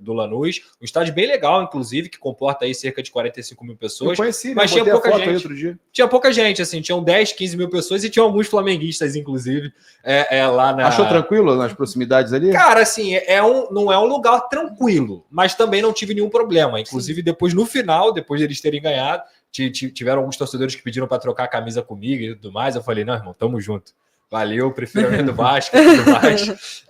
do Lanús. Um estádio bem legal, inclusive, que comporta aí cerca de 45 mil pessoas. Eu conheci, mas tinha pouca gente. Outro dia. Tinha pouca gente, assim, tinham 10, 15 mil pessoas e tinham alguns flamenguistas, inclusive, lá na... Achou tranquilo nas proximidades ali? Cara, assim, não é um lugar tranquilo, mas também não tive nenhum problema. Inclusive, depois, no final, depois de eles terem ganhado, tiveram alguns torcedores que pediram para trocar a camisa comigo e tudo mais. Eu falei, não, irmão, tamo junto. Valeu, prefiro a minha do Vasco e tudo mais.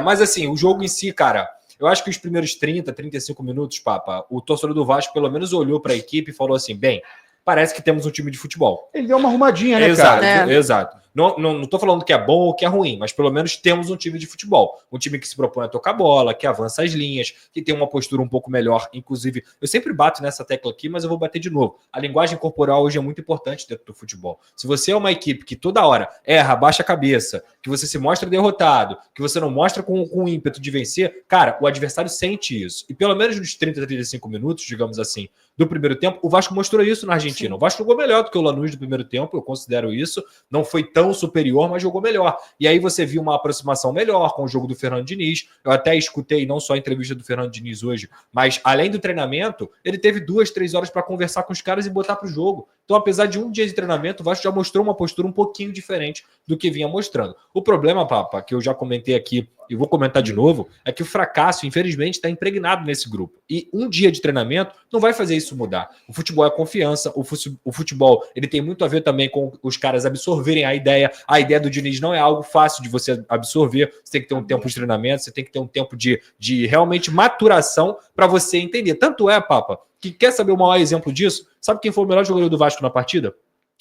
Mas assim, o jogo em si, cara, eu acho que os primeiros 30, 35 minutos, Papa, o torcedor do Vasco pelo menos olhou para a equipe e falou assim, bem, parece que temos um time de futebol. Ele deu uma arrumadinha, né, exato, cara? Exato. Não tô falando que é bom ou que é ruim, mas pelo menos temos um time de futebol. Um time que se propõe a tocar bola, que avança as linhas, que tem uma postura um pouco melhor. Inclusive, eu sempre bato nessa tecla aqui, mas eu vou bater de novo. A linguagem corporal hoje é muito importante dentro do futebol. Se você é uma equipe que toda hora erra, baixa a cabeça, que você se mostra derrotado, que você não mostra com o ímpeto de vencer, cara, o adversário sente isso. E pelo menos nos 30, 35 minutos, digamos assim, do primeiro tempo, o Vasco mostrou isso na Argentina. Sim. O Vasco jogou melhor do que o Lanús do primeiro tempo, eu considero isso. Não foi tão superior, mas jogou melhor. E aí você viu uma aproximação melhor com o jogo do Fernando Diniz. Eu até escutei não só a entrevista do Fernando Diniz hoje, mas além do treinamento, ele teve 2, 3 horas para conversar com os caras e botar para o jogo. Então, apesar de um dia de treinamento, o Vasco já mostrou uma postura um pouquinho diferente do que vinha mostrando. O problema, Papa, que eu já comentei aqui e vou comentar de novo, é que o fracasso, infelizmente, está impregnado nesse grupo. E um dia de treinamento não vai fazer isso mudar. O futebol é confiança, o futebol ele tem muito a ver também com os caras absorverem a ideia. A ideia do Diniz não é algo fácil de você absorver, você tem que ter um tempo de treinamento, você tem que ter um tempo de realmente maturação para você entender. Tanto é, Papa, que quer saber o maior exemplo disso? Sabe quem foi o melhor jogador do Vasco na partida?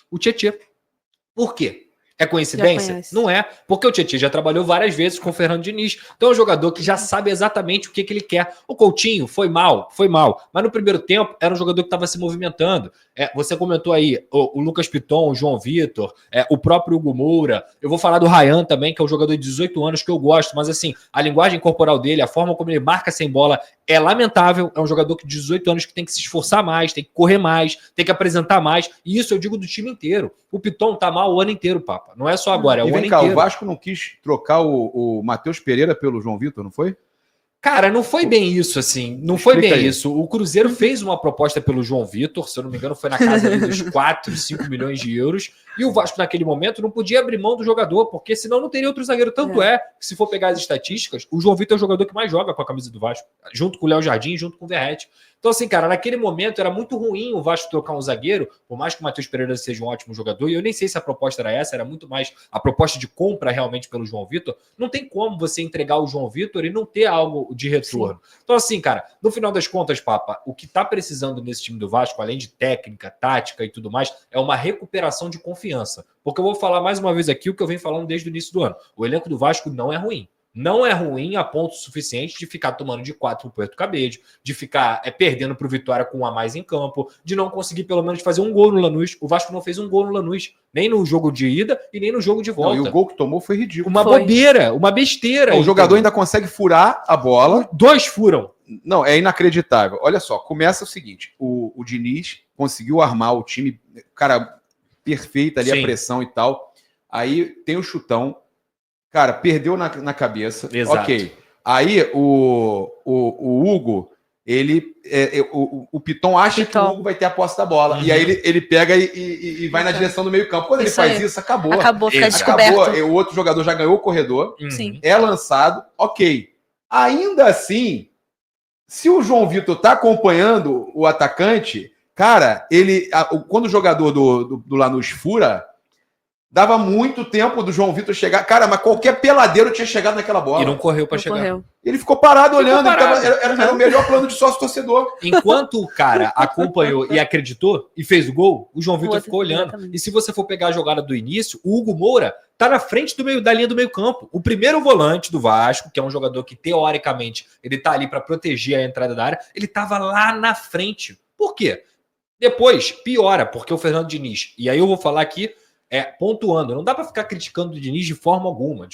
O Tietê. Por quê? É coincidência? Não é, porque o Tietê já trabalhou várias vezes com o Fernando Diniz. Então é um jogador que já sabe exatamente o que ele quer. O Coutinho foi mal, mas no primeiro tempo era um jogador que estava se movimentando. Você comentou aí o Lucas Piton, o João Vitor, o próprio Hugo Moura. Eu vou falar do Ryan também, que é um jogador de 18 anos que eu gosto, mas assim, a linguagem corporal dele, a forma como ele marca sem bola é lamentável. É um jogador de 18 anos que tem que se esforçar mais, tem que correr mais, tem que apresentar mais. E isso eu digo do time inteiro. O Piton tá mal o ano inteiro, Papa. Não é só agora, é o ano inteiro. O Vasco não quis trocar o Matheus Pereira pelo João Vitor, não foi? Cara, não foi bem isso, assim. Não foi bem isso. O Cruzeiro fez uma proposta pelo João Vitor, se eu não me engano, foi na casa ali dos 4, 5 milhões de euros. E o Vasco, naquele momento, não podia abrir mão do jogador, porque senão não teria outro zagueiro. Tanto é que, se for pegar as estatísticas, o João Vitor é o jogador que mais joga com a camisa do Vasco, junto com o Léo Jardim, junto com o Verratti. Então, assim, cara, naquele momento era muito ruim o Vasco trocar um zagueiro, por mais que o Matheus Pereira seja um ótimo jogador, e eu nem sei se a proposta era essa, era muito mais a proposta de compra realmente pelo João Vitor. Não tem como você entregar o João Vitor e não ter algo de retorno. Sim. Então, assim, cara, no final das contas, Papa, o que tá precisando nesse time do Vasco, além de técnica, tática e tudo mais, é uma recuperação de confiança. Porque eu vou falar mais uma vez aqui o que eu venho falando desde o início do ano. O elenco do Vasco não é ruim. Não é ruim a ponto suficiente de ficar tomando de 4 pro Puerto Cabede, de ficar perdendo pro Vitória com um a mais em campo, de não conseguir pelo menos fazer um gol no Lanús. O Vasco não fez um gol no Lanús, nem no jogo de ida e nem no jogo de volta. Não, e o gol que tomou foi ridículo. Uma bobeira, uma besteira. Não, o jogador ainda consegue furar a bola. 2 furam. Não, é inacreditável. Olha só, começa o seguinte, o Diniz conseguiu armar o time, cara, perfeito ali. Sim. A pressão e tal. Aí tem o chutão. Cara, perdeu na cabeça. Exato. Ok. Aí o Hugo, o Piton acha que o Hugo vai ter a posse da bola. Uhum. E aí ele pega e vai na direção do meio campo. Quando ele faz isso, acabou. Acabou, fica descoberto. O outro jogador já ganhou o corredor. Sim. É lançado. Ok. Ainda assim, se o João Vitor tá acompanhando o atacante, cara, quando o jogador do Lanús fura, dava muito tempo do João Vitor chegar. Cara, mas qualquer peladeiro tinha chegado naquela bola. E não correu para chegar. Correu. Ele ficou parado olhando. Era o melhor plano de sócio-torcedor. Enquanto o cara acompanhou e acreditou e fez o gol, o João Vitor ficou olhando. Exatamente. E se você for pegar a jogada do início, o Hugo Moura tá na frente da linha do meio campo. O primeiro volante do Vasco, que é um jogador que, teoricamente, ele tá ali para proteger a entrada da área, ele tava lá na frente. Por quê? Depois, piora, porque o Fernando Diniz, e aí eu vou falar aqui, pontuando, não dá para ficar criticando o Diniz de forma alguma,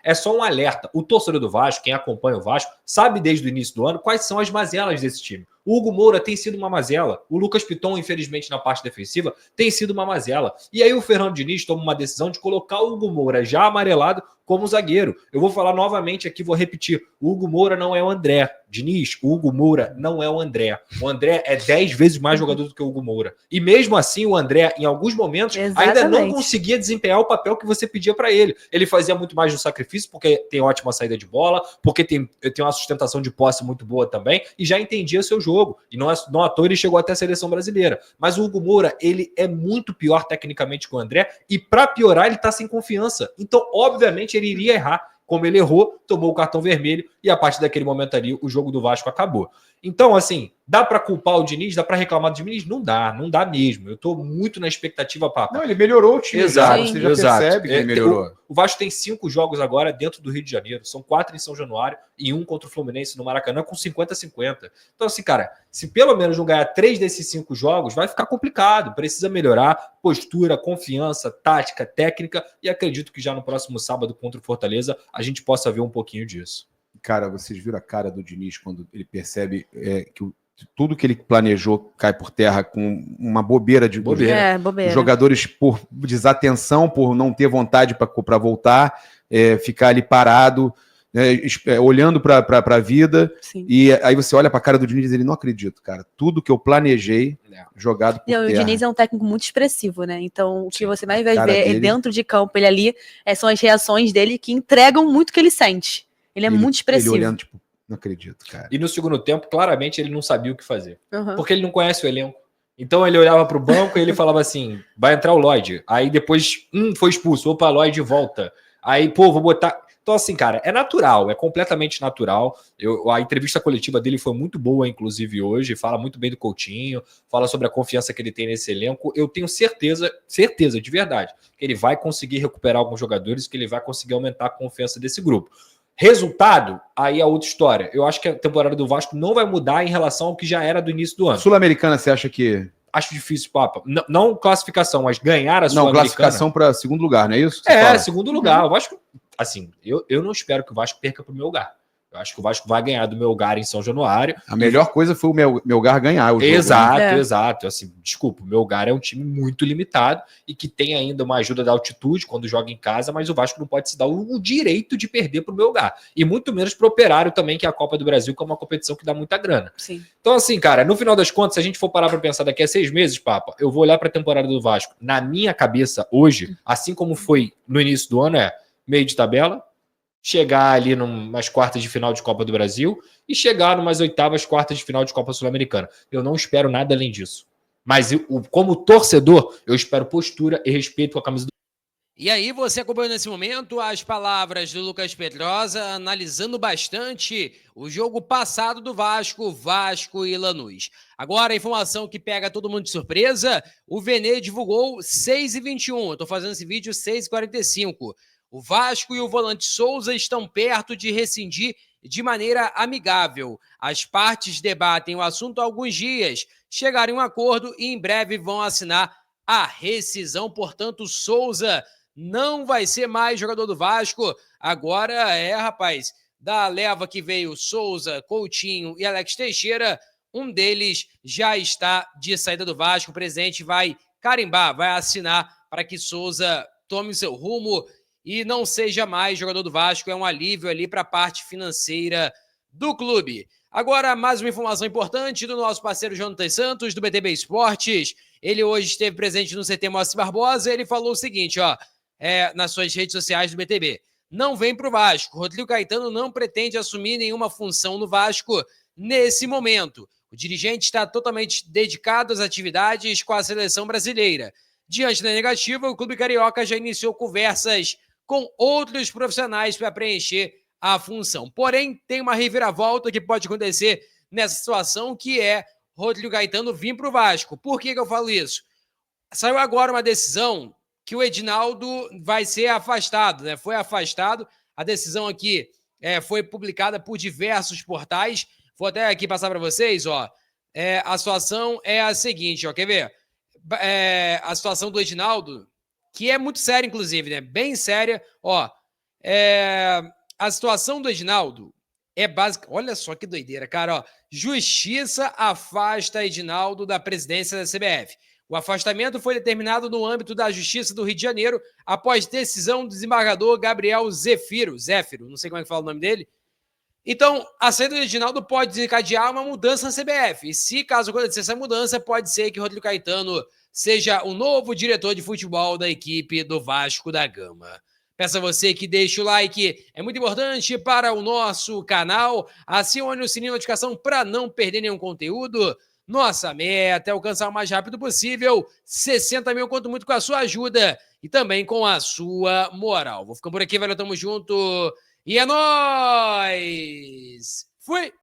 é só um alerta. O torcedor do Vasco, quem acompanha o Vasco, sabe desde o início do ano quais são as mazelas desse time. O Hugo Moura tem sido uma mazela. O Lucas Piton, infelizmente, na parte defensiva, tem sido uma mazela. E aí o Fernando Diniz toma uma decisão de colocar o Hugo Moura já amarelado como zagueiro. Eu vou falar novamente aqui, vou repetir. O Hugo Moura não é o André. Diniz, o Hugo Moura não é o André. O André é 10 vezes mais jogador do que o Hugo Moura. E mesmo assim, o André, em alguns momentos, ainda não conseguia desempenhar o papel que você pedia para ele. Ele fazia muito mais do sacrifício, porque tem ótima saída de bola, porque tem uma sustentação de posse muito boa também, e já entendia o seu jogo. E não à toa ele chegou até a seleção brasileira. Mas o Hugo Moura, ele é muito pior tecnicamente que o André, e para piorar, ele tá sem confiança. Então, obviamente, ele iria errar. Como ele errou, tomou o cartão vermelho e a partir daquele momento ali o jogo do Vasco acabou. Então, assim, dá para culpar o Diniz? Dá para reclamar do Diniz? Não dá mesmo. Eu tô muito na expectativa, Papa. Não, ele melhorou o time. Exato, você já percebe que ele melhorou. O Vasco tem 5 jogos agora dentro do Rio de Janeiro. São 4 em São Januário e 1 contra o Fluminense no Maracanã com 50-50. Então, assim, cara, se pelo menos não ganhar 3 desses 5 jogos, vai ficar complicado. Precisa melhorar postura, confiança, tática, técnica e acredito que já no próximo sábado contra o Fortaleza a gente possa ver um pouquinho disso. Cara, vocês viram a cara do Diniz quando ele percebe que tudo que ele planejou cai por terra com uma bobeira de bobeira. Os jogadores por desatenção, por não ter vontade para voltar, ficar ali parado, olhando para a vida. Sim. E aí você olha para a cara do Diniz e ele não acredito, cara. Tudo que eu planejei jogado por terra. O Diniz é um técnico muito expressivo, né? Então o que você mais vai ver dele... dentro de campo, ele ali, são as reações dele que entregam muito o que ele sente. Ele é muito expressivo. Ele olhando, tipo, não acredito, cara. E no segundo tempo, claramente, ele não sabia o que fazer. Porque ele não conhece o elenco. Então ele olhava para o banco e ele falava assim, vai entrar o Lloyd. Aí depois, foi expulso. Opa, Lloyd volta. Aí, pô, vou botar... Então, assim, cara, é natural, é completamente natural. A entrevista coletiva dele foi muito boa, inclusive, hoje. Fala muito bem do Coutinho, fala sobre a confiança que ele tem nesse elenco. Eu tenho certeza de verdade, que ele vai conseguir recuperar alguns jogadores, que ele vai conseguir aumentar a confiança desse grupo. Resultado, aí é outra história. Eu acho que a temporada do Vasco não vai mudar em relação ao que já era do início do ano. Sul-Americana, você acha que... Acho difícil, Papa. Não classificação, mas ganhar a Sul-Americana. Não, classificação para segundo lugar, não é isso? Segundo lugar. O Vasco, assim, eu não espero que o Vasco perca para o Melgar. Eu acho que o Vasco vai ganhar do Melgar em São Januário. A melhor coisa foi o Melgar ganhar o jogo. Exato. Assim, desculpa, o Melgar é um time muito limitado e que tem ainda uma ajuda da altitude quando joga em casa, mas o Vasco não pode se dar o direito de perder para o Melgar. E muito menos para o Operário também, que é a Copa do Brasil, que é uma competição que dá muita grana. Sim. Então, assim, cara, no final das contas, se a gente for parar para pensar daqui a 6 meses, Papa, eu vou olhar para a temporada do Vasco. Na minha cabeça, hoje, assim como foi no início do ano, meio de tabela, chegar ali numas quartas de final de Copa do Brasil e chegar numas oitavas, quartas de final de Copa Sul-Americana. Eu não espero nada além disso. Mas como torcedor, eu espero postura e respeito com a camisa do... E aí você acompanhou nesse momento as palavras do Lucas Pedrosa, analisando bastante o jogo passado do Vasco e Lanús. Agora a informação que pega todo mundo de surpresa, o Vene divulgou 6h21, eu tô fazendo esse vídeo 6h45. O Vasco e o volante Souza estão perto de rescindir de maneira amigável. As partes debatem o assunto há alguns dias, chegaram a um acordo e em breve vão assinar a rescisão. Portanto, Souza não vai ser mais jogador do Vasco. Agora rapaz, da leva que veio Souza, Coutinho e Alex Teixeira, um deles já está de saída do Vasco. O presidente vai carimbar, vai assinar para que Souza tome o seu rumo e não seja mais jogador do Vasco. É um alívio ali para a parte financeira do clube. Agora, mais uma informação importante do nosso parceiro Jonathan Santos, do BTB Esportes. Ele hoje esteve presente no CT Moacir Barbosa. Ele falou o seguinte, nas suas redes sociais do BTB. Não vem para o Vasco. Rodrigo Caetano não pretende assumir nenhuma função no Vasco nesse momento. O dirigente está totalmente dedicado às atividades com a seleção brasileira. Diante da negativa, o clube carioca já iniciou conversas com outros profissionais para preencher a função. Porém, tem uma reviravolta que pode acontecer nessa situação, que é Rodrigo Caetano vir para o Vasco. Por que eu falo isso? Saiu agora uma decisão que o Edinaldo vai ser afastado, né? Foi afastado. A decisão aqui foi publicada por diversos portais. Vou até aqui passar para vocês, a situação é a seguinte, quer ver? A situação do Edinaldo, que é muito séria, inclusive, né? Bem séria. A situação do Edinaldo É básico. Olha só que doideira, cara. Ó, Justiça afasta Edinaldo da presidência da CBF. O afastamento foi determinado no âmbito da Justiça do Rio de Janeiro após decisão do desembargador Gabriel Zéfiro, não sei como é que fala o nome dele. Então, a saída do Edinaldo pode desencadear uma mudança na CBF. E se caso acontecer essa mudança, pode ser que Rodrigo Caetano seja o novo diretor de futebol da equipe do Vasco da Gama. Peço a você que deixe o like, é muito importante para o nosso canal. Acione o sininho de notificação para não perder nenhum conteúdo. Nossa meta é alcançar o mais rápido possível 60 mil, conto muito com a sua ajuda e também com a sua moral. Vou ficando por aqui, valeu, tamo junto e é nóis! Fui!